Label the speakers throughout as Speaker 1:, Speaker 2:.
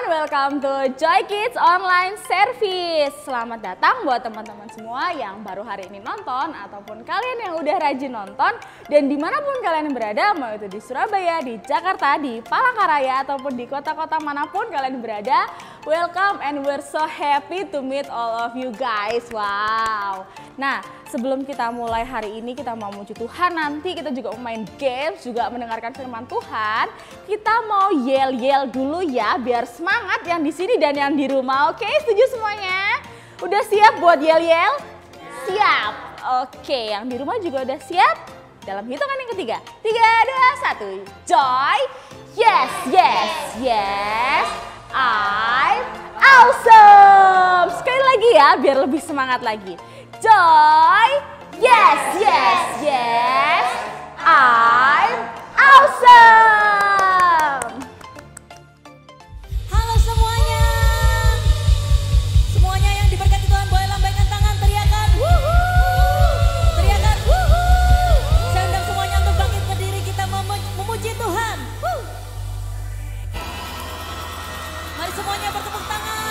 Speaker 1: welcome to Joy Kids Online Service. Selamat datang buat teman-teman semua yang baru hari ini nonton ataupun kalian yang udah rajin nonton dan dimanapun kalian berada, mau itu di Surabaya, di Jakarta, di Palangkaraya ataupun di kota-kota manapun kalian berada. Welcome and we're so happy to meet all of you guys. Wow. Nah, sebelum kita mulai hari ini kita mau memuji Tuhan, nanti kita juga mau main games, juga mendengarkan firman Tuhan. Kita mau yel-yel dulu ya, biar semangat yang di sini dan yang di rumah. Oke, setuju semuanya? Udah siap buat yel-yel? Siap. Oke, yang di rumah juga udah siap? Dalam hitungan yang ketiga. 3, 2, 1. Joy. Yes, yes, yes. I'm awesome. Sekali lagi ya, biar lebih semangat lagi. Joy. Yes, yes, yes. I'm awesome.
Speaker 2: Halo semuanya. Semuanya yang diberkati Tuhan boleh lambaikan tangan, teriakan wuhuu. Teriakan wuhuu. Saya undang semuanya untuk bangkit berdiri, kita memuji Tuhan. Mari semuanya bertepuk tangan.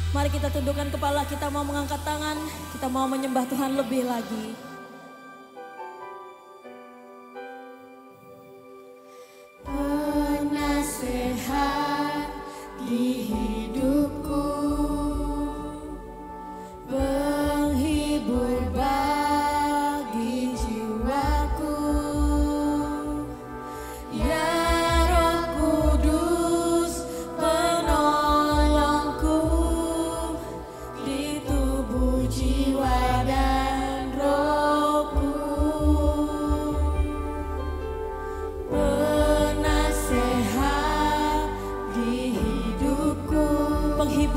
Speaker 2: Mari kita tundukkan kepala, kita mau mengangkat tangan, kita mau menyembah Tuhan lebih lagi. Penasehat di hidupku.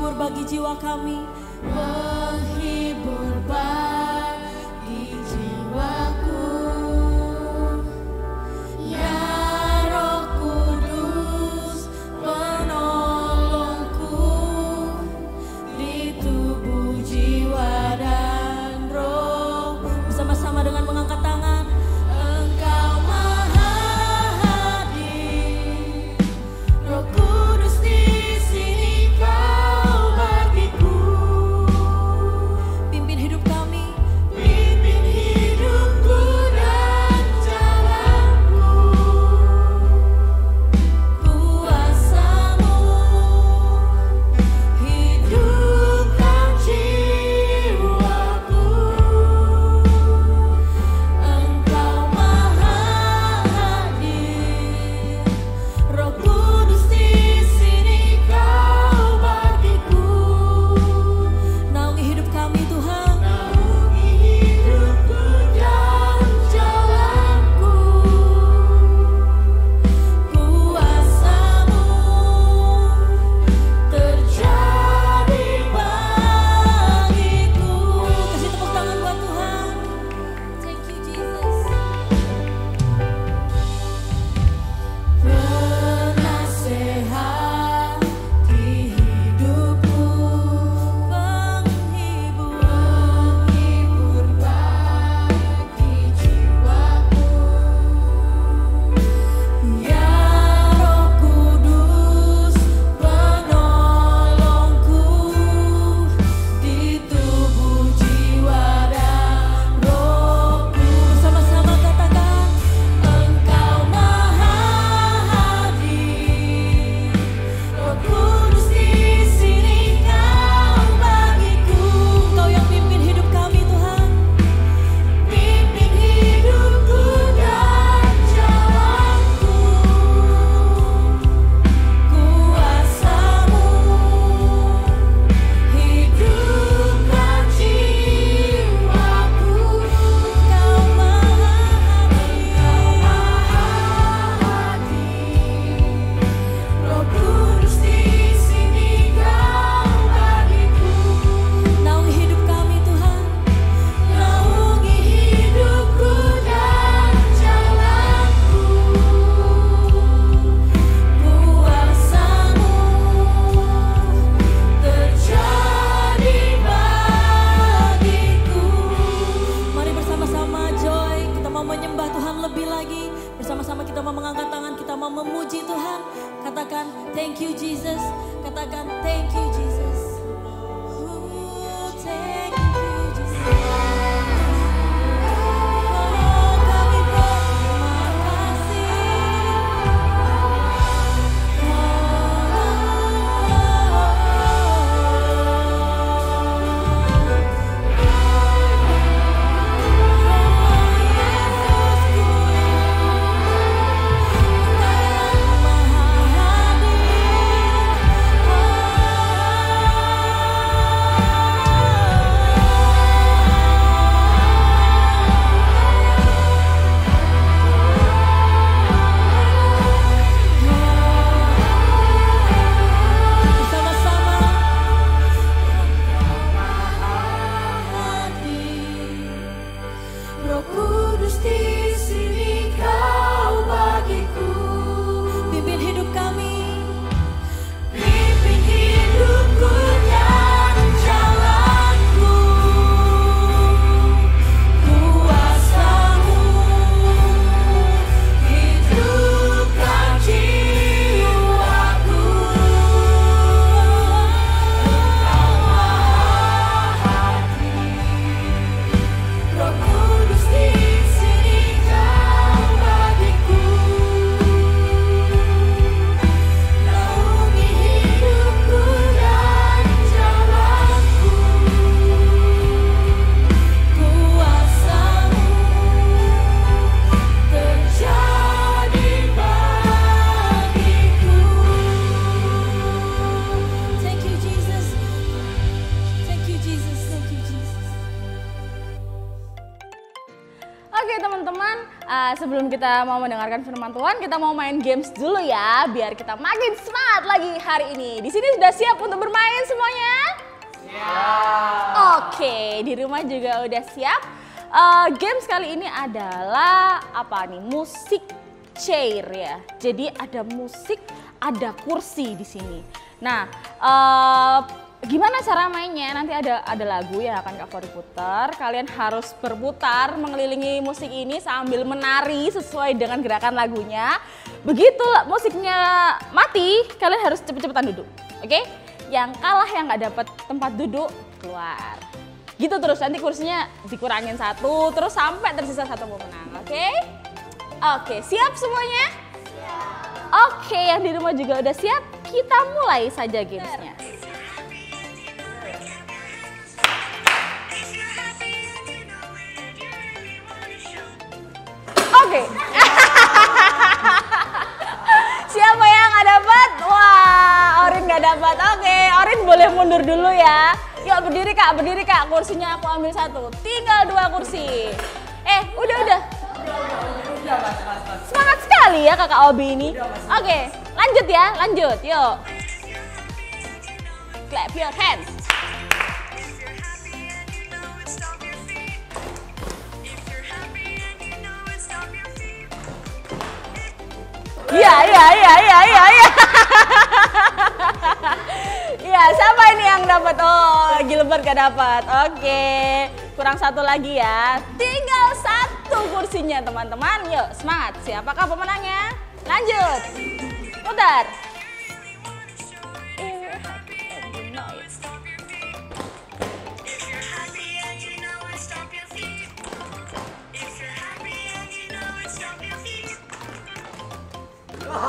Speaker 2: penghibur bagi jiwa kami.
Speaker 3: Penghibur bagi jiwaku, ya Roh Kudus penolongku di tubuh, jiwa dan roh.
Speaker 2: Bersama-sama dengan mengangkat tangan.
Speaker 3: Engkau maha hadir, Roh Kudus di sini kau bagiku.
Speaker 1: Sebelum kita mau mendengarkan firman Tuhan, kita mau main games dulu ya, biar kita makin semangat lagi hari ini. Di sini sudah siap untuk bermain semuanya? Siap. Oke, di rumah juga udah siap. Games kali ini adalah apa nih? Musik chair ya. Jadi ada musik, ada kursi di sini. Nah, gimana cara mainnya? Nanti ada lagu yang akan Kak Fori putar. Kalian harus berputar mengelilingi musik ini sambil menari sesuai dengan gerakan lagunya. Begitu musiknya mati, kalian harus cepet-cepetan duduk. Oke? Yang kalah yang nggak dapat tempat duduk keluar. Gitu terus, nanti kursinya dikurangin satu, terus sampai tersisa satu pemenang. Oke? Oke, siap semuanya? Siap. Oke, yang di rumah juga udah siap. Kita mulai saja gamesnya. Oke. Siapa yang nggak dapat? Wah, Orin nggak dapat. Oke, Orin boleh mundur dulu ya. Yuk berdiri kak. Kursinya aku ambil satu. Tinggal 2 kursi. Udah. Semangat sekali ya kakak Obi ini. Oke, lanjut ya, Yuk. Clap your hands. Iya. Iya, siapa ini yang dapat? Oh, Gilbert gak dapat. Oke, kurang satu lagi ya. Tinggal 1 kursinya teman-teman. Yuk, semangat. Siapakah pemenangnya? Lanjut. Putar.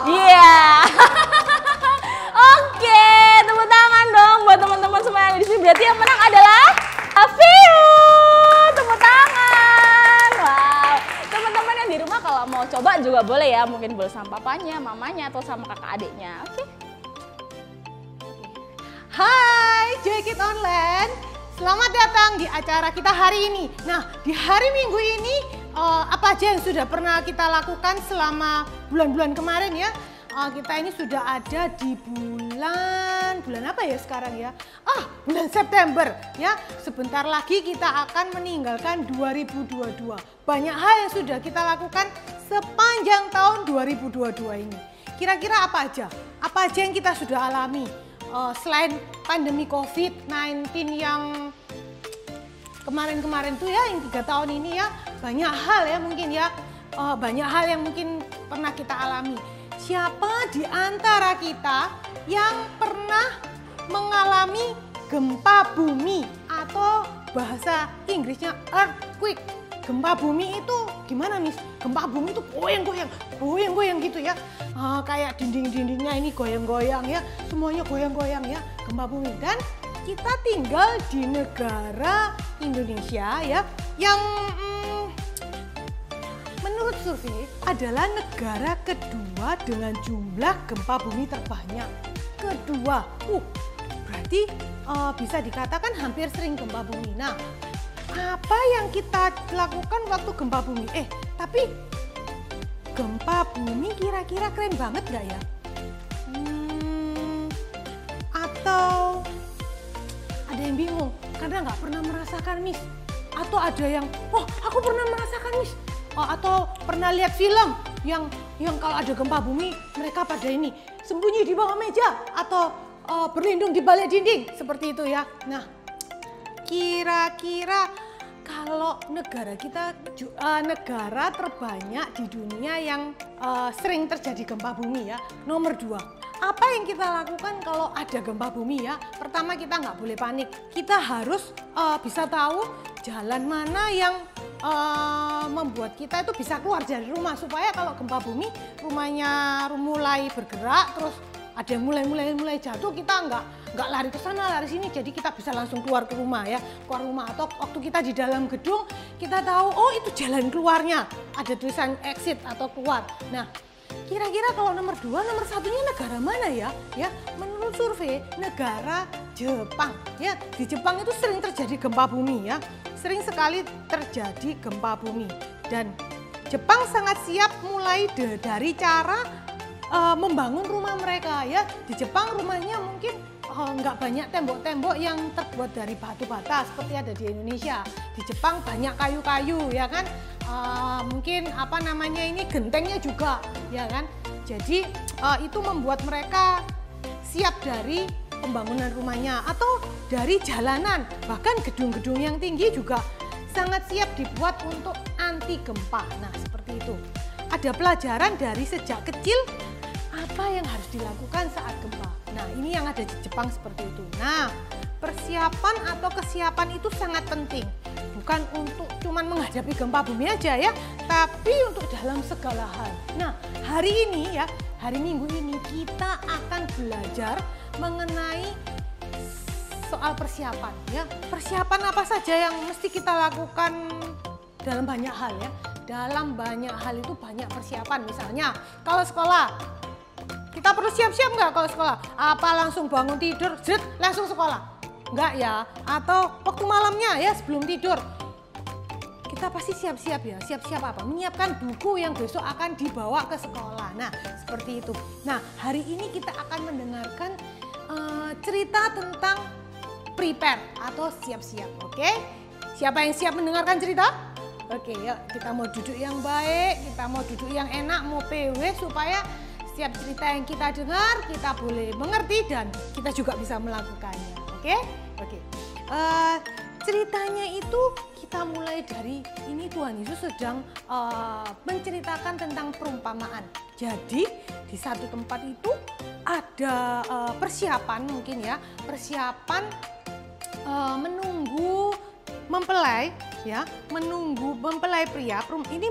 Speaker 1: Iya. Oke, tepuk tangan dong buat teman-teman semua yang di sini. Berarti yang menang adalah Afiu. Tepuk tangan. Wow. Teman-teman yang di rumah kalau mau coba juga boleh ya. Mungkin boleh sama papanya, mamanya, atau sama kakak adiknya. Oke.
Speaker 4: Hai, Joy Kids Online. Selamat datang di acara kita hari ini. Nah, di hari Minggu ini apa aja yang sudah pernah kita lakukan selama bulan-bulan kemarin ya? Kita ini sudah ada di bulan apa ya sekarang ya? Bulan September ya. Sebentar lagi kita akan meninggalkan 2022. Banyak hal yang sudah kita lakukan sepanjang tahun 2022 ini. Kira-kira apa aja? Apa aja yang kita sudah alami? Selain pandemi COVID-19 yang kemarin-kemarin tuh ya, yang 3 tahun ini ya, banyak hal ya mungkin ya, banyak hal yang mungkin pernah kita alami. Siapa di antara kita yang pernah mengalami gempa bumi atau bahasa Inggrisnya earthquake? Gempa bumi itu gimana nih? Gempa bumi itu goyang-goyang gitu ya. Kayak dinding-dindingnya ini goyang-goyang ya, semuanya goyang-goyang ya, gempa bumi. Dan kita tinggal di negara Indonesia ya, yang menurut survei adalah negara kedua dengan jumlah gempa bumi terbanyak. Kedua, berarti bisa dikatakan hampir sering gempa bumi. Nah, apa yang kita lakukan waktu gempa bumi? Tapi gempa bumi kira-kira keren banget gak ya? Atau ada yang bingung karena nggak pernah merasakan, Miss? Atau ada yang, aku pernah merasakan, Miss? Atau pernah lihat film yang kalau ada gempa bumi mereka pada ini sembunyi di bawah meja atau berlindung di balik dinding seperti itu ya. Nah, kira-kira kalau negara kita negara terbanyak di dunia yang sering terjadi gempa bumi ya, nomor 2. Apa yang kita lakukan kalau ada gempa bumi ya? Pertama, kita nggak boleh panik. Kita harus bisa tahu jalan mana yang membuat kita itu bisa keluar dari rumah, supaya kalau gempa bumi rumahnya mulai bergerak terus ada yang mulai jatuh, kita nggak lari ke sana lari sini, jadi kita bisa langsung keluar ke rumah ya, keluar rumah. Atau waktu kita di dalam gedung kita tahu itu jalan keluarnya, ada tulisan exit atau keluar. Nah, kira-kira kalau nomor 2, nomor 1-nya negara mana ya? Ya, menurut survei negara Jepang ya. Di Jepang itu sering terjadi gempa bumi ya, sering sekali terjadi gempa bumi. Dan Jepang sangat siap mulai dari cara membangun rumah mereka ya. Di Jepang rumahnya mungkin nggak banyak tembok-tembok yang terbuat dari batu bata seperti ada di Indonesia. Di Jepang banyak kayu-kayu ya kan. Mungkin apa namanya ini gentengnya juga ya kan. Jadi itu membuat mereka siap dari pembangunan rumahnya atau dari jalanan. Bahkan gedung-gedung yang tinggi juga sangat siap dibuat untuk anti gempa. Nah seperti itu. Ada pelajaran dari sejak kecil apa yang harus dilakukan saat gempa. Nah ini yang ada di Jepang seperti itu. Nah persiapan atau kesiapan itu sangat penting. Bukan untuk cuman menghadapi gempa bumi aja ya, tapi untuk dalam segala hal. Nah hari ini ya, hari Minggu ini kita akan belajar mengenai soal persiapan ya. Persiapan apa saja yang mesti kita lakukan dalam banyak hal ya. Dalam banyak hal itu banyak persiapan. Misalnya kalau sekolah, kita perlu siap-siap nggak kalau sekolah? Apa langsung bangun tidur, langsung sekolah? Enggak ya. Atau waktu malamnya ya sebelum tidur. Kita pasti siap-siap ya. Siap-siap apa? Menyiapkan buku yang besok akan dibawa ke sekolah. Nah seperti itu. Nah hari ini kita akan mendengarkan cerita tentang prepare atau siap-siap. Oke? Siapa yang siap mendengarkan cerita? Oke, yuk kita mau duduk yang baik, kita mau duduk yang enak, mau PW supaya setiap cerita yang kita dengar kita boleh mengerti dan kita juga bisa melakukannya. Oke? Oke. Ceritanya itu kita mulai dari ini, Tuhan Yesus sedang menceritakan tentang perumpamaan. Jadi di satu tempat itu ada persiapan mungkin ya, persiapan menunggu mempelai ya, menunggu mempelai pria. Ini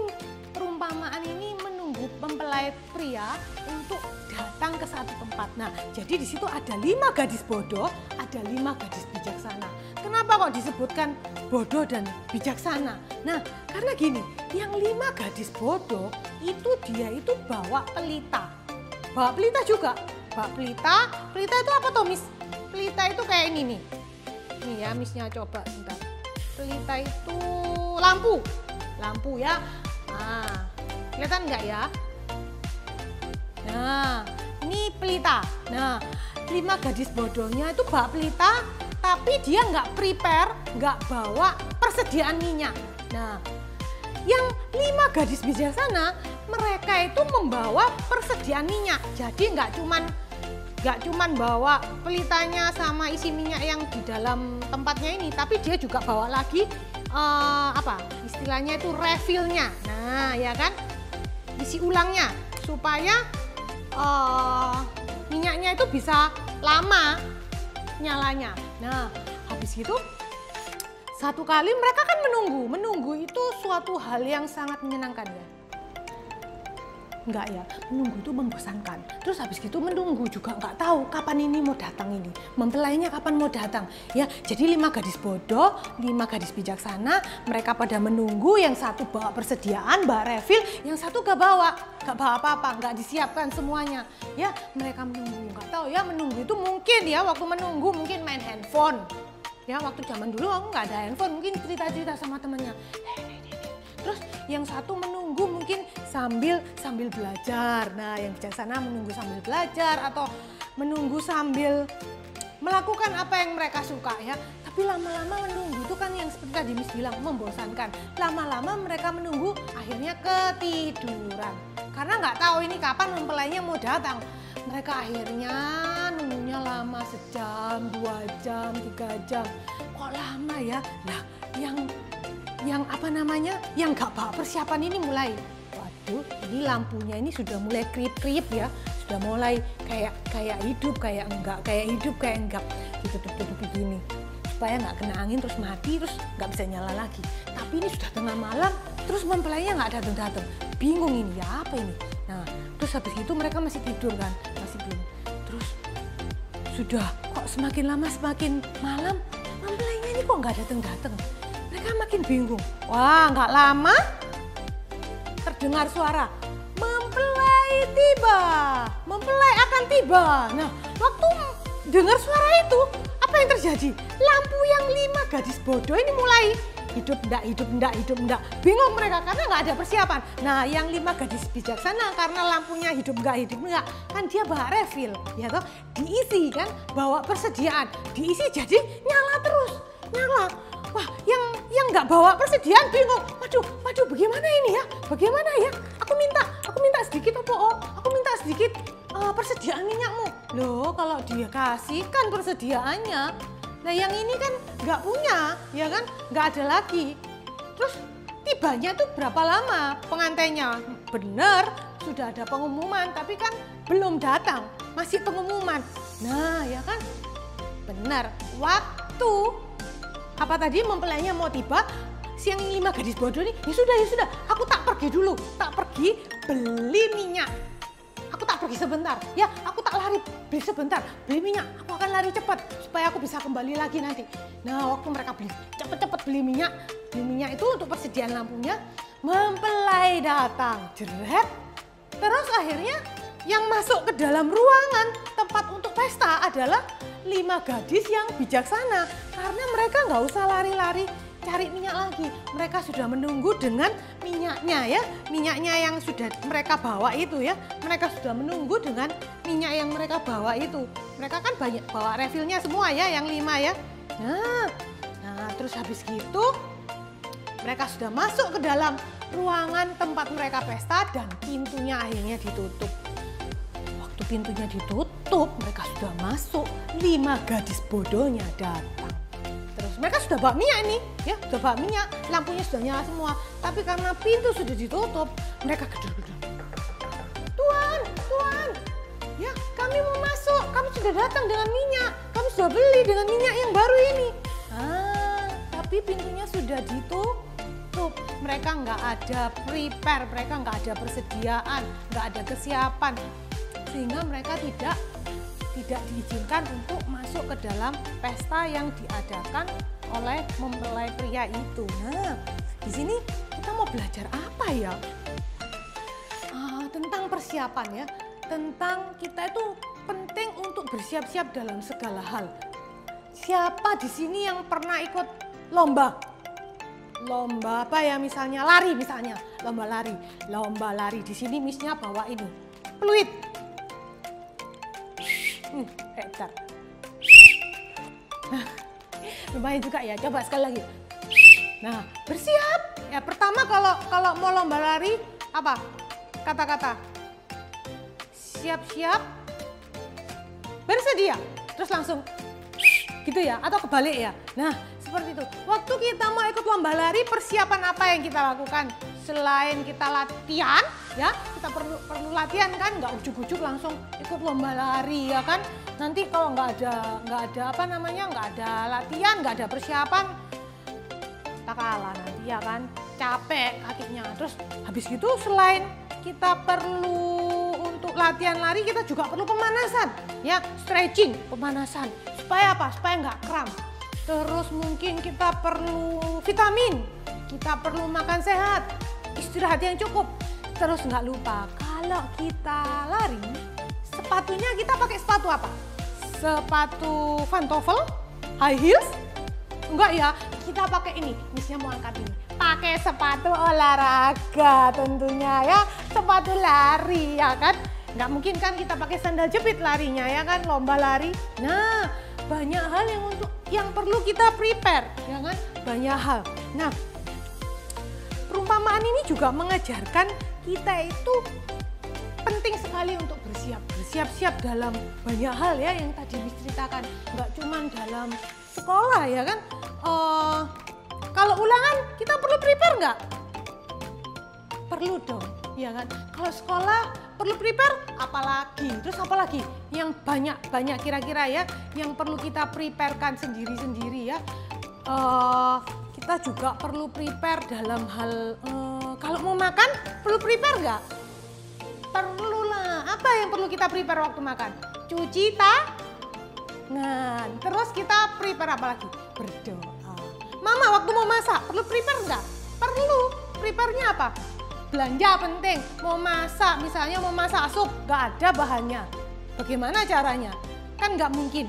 Speaker 4: perumpamaan ini menunggu mempelai pria untuk datang ke satu tempat. Nah, jadi di situ ada 5 gadis bodoh, ada 5 gadis bijaksana. Kenapa kok disebutkan bodoh dan bijaksana? Nah, karena gini, yang 5 gadis bodoh itu dia itu bawa pelita. Bawa pelita juga. Bawa pelita. Pelita itu apa toh, Miss? Pelita itu kayak ini nih. Nih ya, Missnya coba bentar. Pelita itu lampu. Lampu ya. Nah, kelihatan nggak ya? Nah, ini pelita. Nah, 5 gadis bodohnya itu bawa pelita, tapi dia nggak prepare, nggak bawa persediaan minyak. Nah, yang 5 gadis bijaksana, mereka itu membawa persediaan minyak. Jadi nggak cuman bawa pelitanya sama isi minyak yang di dalam tempatnya ini, tapi dia juga bawa lagi istilahnya itu refillnya. Nah, ya kan, isi ulangnya supaya minyaknya itu bisa lama nyalanya. Nah, habis itu satu kali mereka kan menunggu itu suatu hal yang sangat menyenangkan ya. Enggak ya, menunggu itu membosankan. Terus habis gitu menunggu juga nggak tahu kapan ini mau datang ini. Mempelainya kapan mau datang. Ya, jadi 5 gadis bodoh, 5 gadis bijaksana, mereka pada menunggu, yang satu bawa persediaan, bawa refill, yang satu gak bawa apa-apa, nggak disiapkan semuanya. Ya, mereka menunggu, nggak tahu ya, menunggu itu mungkin ya waktu menunggu mungkin main handphone. Ya, waktu zaman dulu aku nggak ada handphone, mungkin cerita-cerita sama temennya. Terus yang satu menunggu mungkin sambil belajar. Nah, yang bijaksana menunggu sambil belajar atau menunggu sambil melakukan apa yang mereka suka ya. Tapi lama-lama menunggu itu kan yang seperti tadi Miss bilang membosankan. Lama-lama mereka menunggu akhirnya ketiduran. Karena nggak tahu ini kapan mempelainya mau datang. Mereka akhirnya nunggunya lama, sejam, 2 jam, 3 jam. Kok lama ya? Nah, yang nggak bawa persiapan ini mulai, waduh, ini lampunya ini sudah mulai kriip-kriip ya, sudah mulai kayak hidup, kayak enggak, ditutup begini supaya nggak kena angin terus mati, terus nggak bisa nyala lagi. Tapi ini sudah tengah malam, terus mempelainya nggak datang, bingung ini ya apa ini. Nah, terus habis itu mereka masih tidur kan, masih belum. Terus sudah kok semakin lama semakin malam, mempelainya ini kok nggak datang. Mereka makin bingung. Wah, nggak lama terdengar suara, mempelai tiba, mempelai akan tiba. Nah, waktu dengar suara itu, apa yang terjadi? Lampu yang 5 gadis bodoh ini mulai hidup enggak. Bingung mereka karena nggak ada persiapan. Nah, yang 5 gadis bijaksana karena lampunya hidup enggak, kan dia bawa refill, ya toh, diisi kan, bawa persediaan, diisi jadi nyala terus, nyala. Wah, yang nggak bawa persediaan bingung. Waduh, bagaimana ini ya? Bagaimana ya? Aku minta sedikit apa? Oh, aku minta sedikit persediaan minyakmu. Loh, kalau dia kasihkan persediaannya, nah yang ini kan nggak punya, ya kan? Nggak ada lagi. Terus tibanya tuh berapa lama pengantinnya? Bener, sudah ada pengumuman, tapi kan belum datang, masih pengumuman. Nah, ya kan? Bener, waktu apa tadi mempelainya mau tiba, siang 5 gadis bodoh nih, ya sudah, aku tak pergi dulu, tak pergi beli minyak. Aku tak pergi sebentar, ya aku tak lari beli sebentar, beli minyak, aku akan lari cepat supaya aku bisa kembali lagi nanti. Nah, waktu mereka beli cepet beli minyak itu untuk persediaan lampunya, mempelai datang, jeret. Terus akhirnya yang masuk ke dalam ruangan tempat untuk pesta adalah 5 gadis yang bijaksana, karena mereka nggak usah lari-lari cari minyak lagi. Mereka sudah menunggu dengan minyaknya ya, minyaknya yang sudah mereka bawa itu ya. Mereka sudah menunggu dengan minyak yang mereka bawa itu. Mereka kan banyak bawa refillnya semua ya, yang 5 ya. Nah, terus habis gitu mereka sudah masuk ke dalam ruangan tempat mereka pesta dan pintunya akhirnya ditutup. Waktu pintunya ditutup, mereka sudah masuk, 5 gadis bodohnya datang. Terus mereka sudah bawa minyak nih, ya sudah bawa minyak, lampunya sudah nyala semua. Tapi karena pintu sudah ditutup, mereka gedor-gedor. Tuan, ya kami mau masuk, kami sudah datang dengan minyak, kami sudah beli dengan minyak yang baru ini. Tapi pintunya sudah ditutup. Mereka nggak ada prepare, mereka nggak ada persediaan, nggak ada kesiapan, sehingga mereka tidak diizinkan untuk masuk ke dalam pesta yang diadakan oleh mempelai pria itu. Nah, di sini kita mau belajar apa ya? Tentang persiapan ya, tentang kita itu penting untuk bersiap-siap dalam segala hal. Siapa di sini yang pernah ikut lomba? Lomba apa ya, misalnya lari misalnya, lomba lari di sini misnya bawa ini peluit. Hebat. Lumayan juga ya, coba sekali lagi. Nah, bersiap. Ya pertama kalau mau lomba lari apa? Kata-kata siap-siap, bersedia, terus langsung gitu ya, atau kebalik ya. Nah, seperti itu. Waktu kita mau ikut lomba lari, persiapan apa yang kita lakukan? Selain kita latihan, ya kita perlu latihan kan, nggak ujuk-ujuk langsung ikut lomba lari ya kan. Nanti kalau nggak ada apa namanya, nggak ada latihan, nggak ada persiapan, kita kalah nanti ya kan, capek kakinya. Terus habis gitu selain kita perlu untuk latihan lari, kita juga perlu pemanasan, ya stretching, pemanasan. Supaya apa? Supaya nggak kram. Terus mungkin kita perlu vitamin, kita perlu makan sehat, istirahat yang cukup. Terus nggak lupa kalau kita lari, sepatunya kita pakai sepatu apa? Sepatu pantofel, high heels? Enggak ya, kita pakai ini, misalnya mau angkat ini. Pakai sepatu olahraga tentunya ya, sepatu lari ya kan. Nggak mungkin kan kita pakai sandal jepit larinya ya kan, lomba lari. Nah, banyak hal yang perlu kita prepare ya kan, banyak hal. Nah, perumpamaan ini juga mengajarkan kita itu penting sekali untuk bersiap-siap dalam banyak hal ya yang tadi diceritakan. Nggak cuma dalam sekolah ya kan. Kalau ulangan kita perlu prepare nggak? Perlu dong ya kan. Kalau sekolah perlu prepare, apalagi terus apalagi yang banyak kira-kira ya yang perlu kita preparekan sendiri-sendiri ya. Kita juga perlu prepare dalam hal kalau mau makan perlu prepare nggak? Perlu lah. Apa yang perlu kita prepare waktu makan? Cuci tangan. Terus kita prepare apa lagi? Berdoa. Mama waktu mau masak perlu prepare nggak? Perlu. Prepare-nya apa? Belanja penting. Mau masak, misalnya mau masak sup, nggak ada bahannya. Bagaimana caranya? Kan nggak mungkin.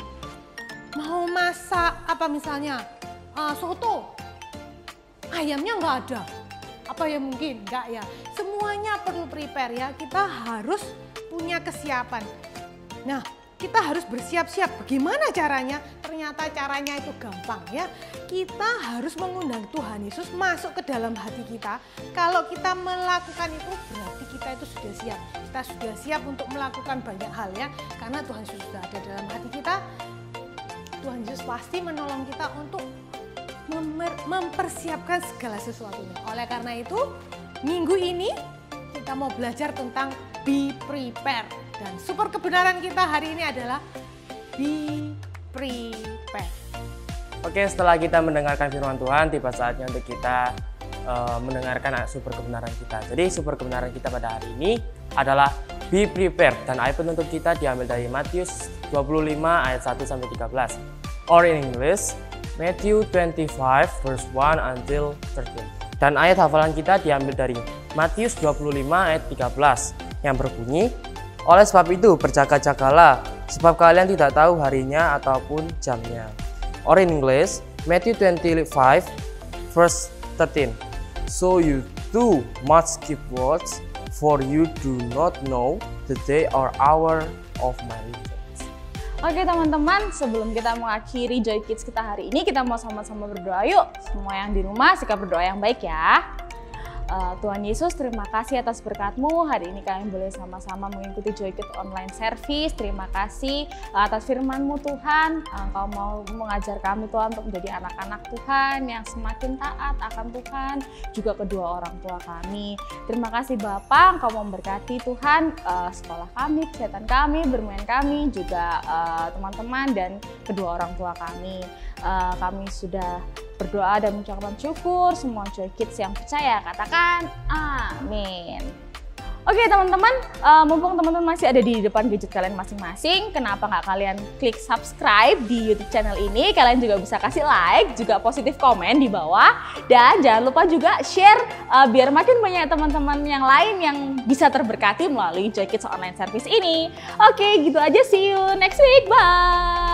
Speaker 4: Mau masak apa misalnya soto, ayamnya nggak ada. Apa ya mungkin? Enggak ya. Semuanya perlu prepare ya. Kita harus punya kesiapan. Nah, kita harus bersiap-siap. Bagaimana caranya? Ternyata caranya itu gampang ya. Kita harus mengundang Tuhan Yesus masuk ke dalam hati kita. Kalau kita melakukan itu berarti kita itu sudah siap. Kita sudah siap untuk melakukan banyak hal ya. Karena Tuhan Yesus sudah ada dalam hati kita. Tuhan Yesus pasti menolong kita untuk mempersiapkan segala sesuatunya. Oleh karena itu, minggu ini kita mau belajar tentang be prepared. Dan super kebenaran kita hari ini adalah be prepared.
Speaker 5: Oke, setelah kita mendengarkan firman Tuhan, tiba saatnya untuk kita mendengarkan super kebenaran kita. Jadi super kebenaran kita pada hari ini adalah be prepared. Dan ayat penuntut kita diambil dari Matius 25 ayat 1 sampai 13. Or in English, Matthew 25 verse 1 until 13. Dan ayat hafalan kita diambil dari Matius 25 ayat 13 yang berbunyi, oleh sebab itu berjaga-jagalah, sebab kalian tidak tahu harinya ataupun jamnya. Or in English, Matthew 25 verse 13. So you too must keep watch, for you do not know the day or hour of my return.
Speaker 1: Oke teman-teman, sebelum kita mengakhiri Joy Kids kita hari ini, kita mau sama-sama berdoa yuk. Semua yang di rumah, sikap berdoa yang baik ya. Tuhan Yesus, terima kasih atas berkat-Mu. Hari ini kami boleh sama-sama mengikuti Joy Kids online service. Terima kasih atas firman-Mu Tuhan. Engkau mau mengajar kami Tuhan untuk menjadi anak-anak Tuhan yang semakin taat akan Tuhan, juga kedua orang tua kami. Terima kasih Bapa, Engkau memberkati Tuhan sekolah kami, kesehatan kami, bermain kami, juga teman-teman dan kedua orang tua kami. Kami sudah berdoa dan mengucapkan syukur. Semua Joy Kids yang percaya katakan amin. Oke teman-teman, mumpung teman-teman masih ada di depan gadget kalian masing-masing, kenapa nggak kalian klik subscribe di YouTube channel ini? Kalian juga bisa kasih like, juga positif komen di bawah, dan jangan lupa juga share biar makin banyak teman-teman yang lain yang bisa terberkati melalui Joy Kids online service ini. Oke, gitu aja, see you next week, bye.